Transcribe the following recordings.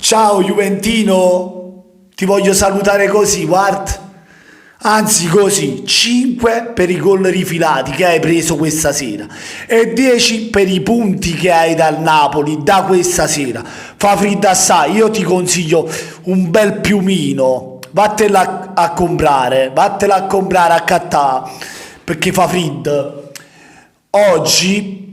Ciao Juventino, ti voglio salutare così, guarda. Anzi così, 5 per i gol rifilati che hai preso questa sera e 10 per i punti che hai dal Napoli da questa sera. Fa freddo assai, io ti consiglio un bel piumino, vattela a comprare, a cattà, perché fa freddo. Oggi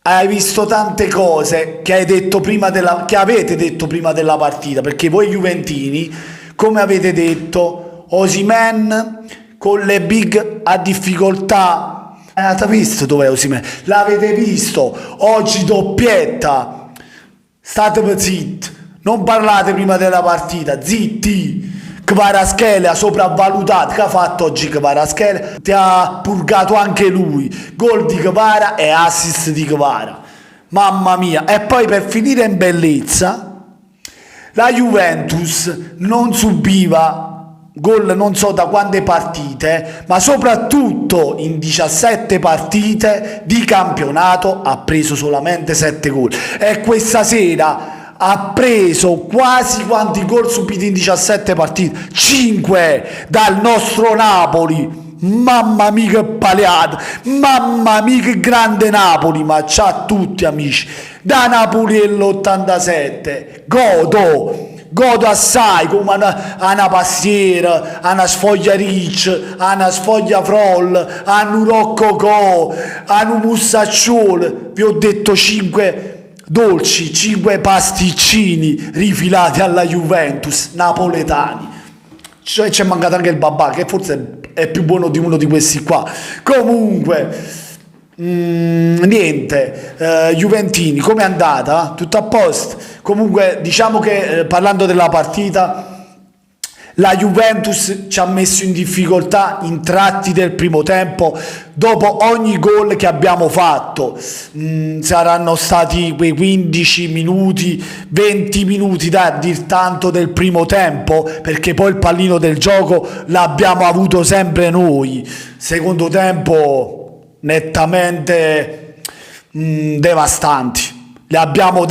hai visto tante cose che hai detto che avete detto prima della partita, perché voi juventini, come avete detto, Osimhen con le big a difficoltà. Avete visto dov'è Osimhen? L'avete visto? Oggi doppietta. State zitti, non parlate prima della partita, zitti. Kvaratskhelia sopravvalutato, che ha fatto oggi Kvaratskhelia, ti ha purgato anche lui, gol di Kvara e assist di Kvara, mamma mia. E poi per finire in bellezza, la Juventus non subiva gol non so da quante partite, ma soprattutto in 17 partite di campionato ha preso solamente 7 gol, e questa sera ha preso quasi quanti gol subiti in 17 partite, 5 dal nostro Napoli. Mamma mia che paleato, mamma mia che grande Napoli, ma c'ha tutti amici, da Napoli l'87, godo assai, come una pastiera, una sfoglia Ricci, una sfoglia Froll, un Roccocò, un Mussacciolo. Vi ho detto 5 dolci, 5 pasticcini rifilati alla Juventus, napoletani. Cioè c'è mancato anche il babà, che forse è più buono di uno di questi qua. Comunque niente, Juventini, com'è andata? Tutto a posto? Comunque diciamo che parlando della partita, la Juventus ci ha messo in difficoltà in tratti del primo tempo. Dopo ogni gol che abbiamo fatto, saranno stati quei 15 minuti, 20 minuti da dir tanto del primo tempo, perché poi il pallino del gioco l'abbiamo avuto sempre noi. Secondo tempo nettamente devastanti, l'abbiamo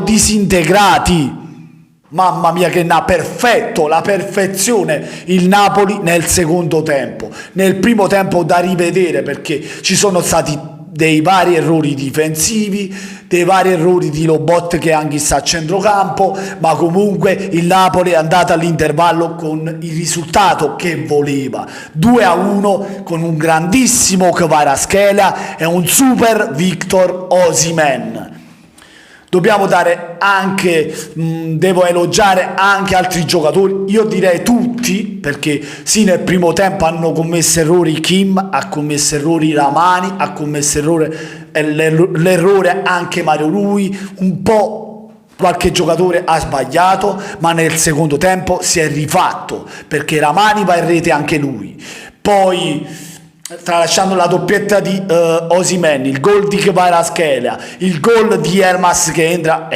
disintegrati. Mamma mia che perfetto, la perfezione il Napoli nel secondo tempo. Nel primo tempo da rivedere, perché ci sono stati dei vari errori difensivi, dei vari errori di Lobot che anche sta a centrocampo, ma comunque il Napoli è andato all'intervallo con il risultato che voleva, 2-1, con un grandissimo Kvaratskhelia e un super Victor Osimhen. Dobbiamo dare anche, devo elogiare anche altri giocatori, io direi tutti, perché sì, nel primo tempo hanno commesso errori Kim, ha commesso errori Ramani, ha commesso l'errore anche Mario Rui, un po' qualche giocatore ha sbagliato, ma nel secondo tempo si è rifatto, perché Ramani va in rete anche lui. Poi tralasciando la doppietta di Osimhen, il gol di Kvaratskhelia, il gol di Elmas che entra,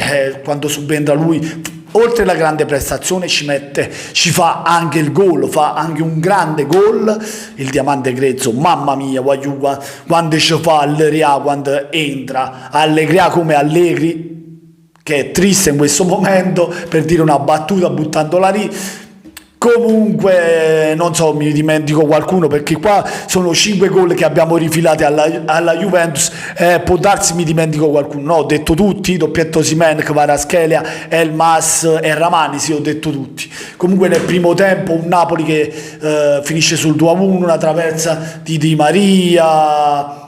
quando subentra lui, oltre alla grande prestazione ci fa anche il gol, fa anche un grande gol, il diamante grezzo, mamma mia, quando ci fa Allegria, quando entra Allegria come Allegri, che è triste in questo momento, per dire una battuta buttandola lì. Comunque non so, mi dimentico qualcuno, perché qua sono 5 gol che abbiamo rifilati alla Juventus, può darsi mi dimentico qualcuno. No, ho detto tutti, doppietto Osimhen, Kvaratskhelia, Elmas e Ramani, sì, ho detto tutti. Comunque nel primo tempo un Napoli che finisce sul 2-1, una traversa di Di Maria,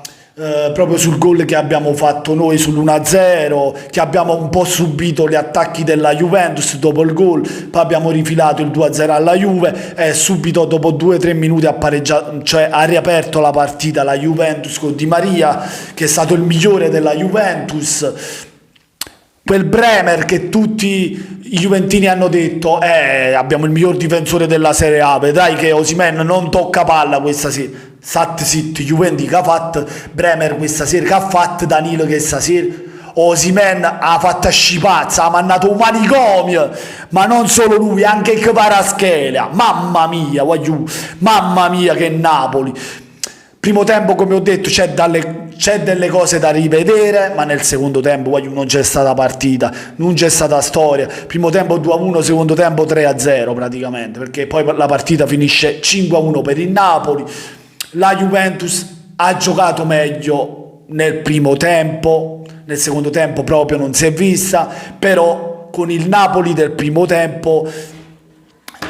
proprio sul gol che abbiamo fatto noi sull'1-0, che abbiamo un po' subito gli attacchi della Juventus dopo il gol, poi abbiamo rifilato il 2-0 alla Juve e subito dopo 2-3 minuti ha pareggiato, cioè ha riaperto la partita la Juventus con Di Maria, che è stato il migliore della Juventus. Quel Bremer che tutti i juventini hanno detto abbiamo il miglior difensore della Serie A, vedrai che Osimhen non tocca palla questa sera. State zitti, Juventus che ha fatto Bremer questa sera, che ha fatto Danilo che stasera, Osimhen ha fatto scipazza, ha mandato un manicomio, ma non solo lui, anche Kvaratskhelia, mamma mia, mamma mia che Napoli. Primo tempo, come ho detto, c'è delle cose da rivedere, ma nel secondo tempo non c'è stata partita, non c'è stata storia. Primo tempo 2-1, secondo tempo 3-0 praticamente, perché poi la partita finisce 5-1 per il Napoli. La Juventus ha giocato meglio nel primo tempo, nel secondo tempo proprio non si è vista, però con il Napoli del primo tempo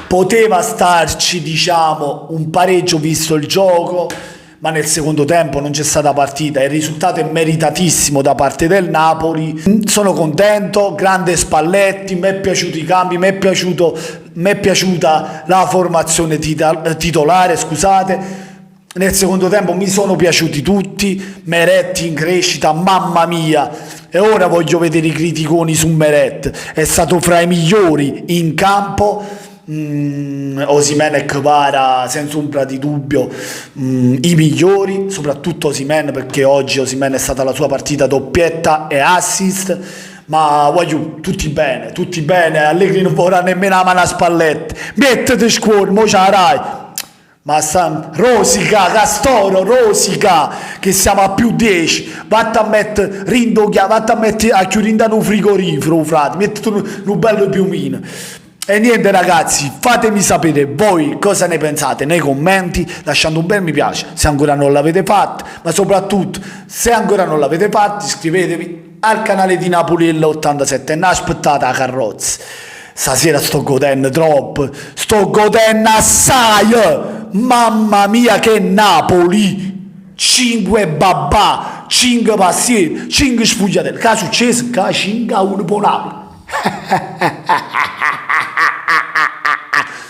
poteva starci, diciamo, un pareggio visto il gioco, ma nel secondo tempo non c'è stata partita. Il risultato è meritatissimo da parte del Napoli. Sono contento, grande Spalletti, mi è piaciuto i cambi, mi è piaciuta la formazione titolare, scusate. Nel secondo tempo mi sono piaciuti tutti, Meret in crescita, mamma mia, e ora voglio vedere i criticoni su Meret, è stato fra i migliori in campo. Osimhen e Kvara senza ombra di dubbio i migliori, soprattutto Osimhen, perché oggi Osimhen è stata la sua partita doppietta e assist. Ma voglio tutti bene, Allegri non vorrà nemmeno la mano a Spalletti, mettete scuola, mo ce la rai. Ma rosica, Castoro, rosica, che siamo a più 10, vatti a mettere rindoghia, vatti a mettere a chiudere un frigorifero, frate, mettete un bello piumino. E niente ragazzi, fatemi sapere voi cosa ne pensate nei commenti, lasciando un bel mi piace se ancora non l'avete fatto, ma soprattutto se ancora non l'avete fatto iscrivetevi al canale di Napoliello 87, non aspettate la carrozza. Stasera sto godendo troppo, sto godendo assai, mamma mia che Napoli, 5 babà, 5 passieri, 5 sfugliatelle, che è successo? Che 5-1 per Napoli.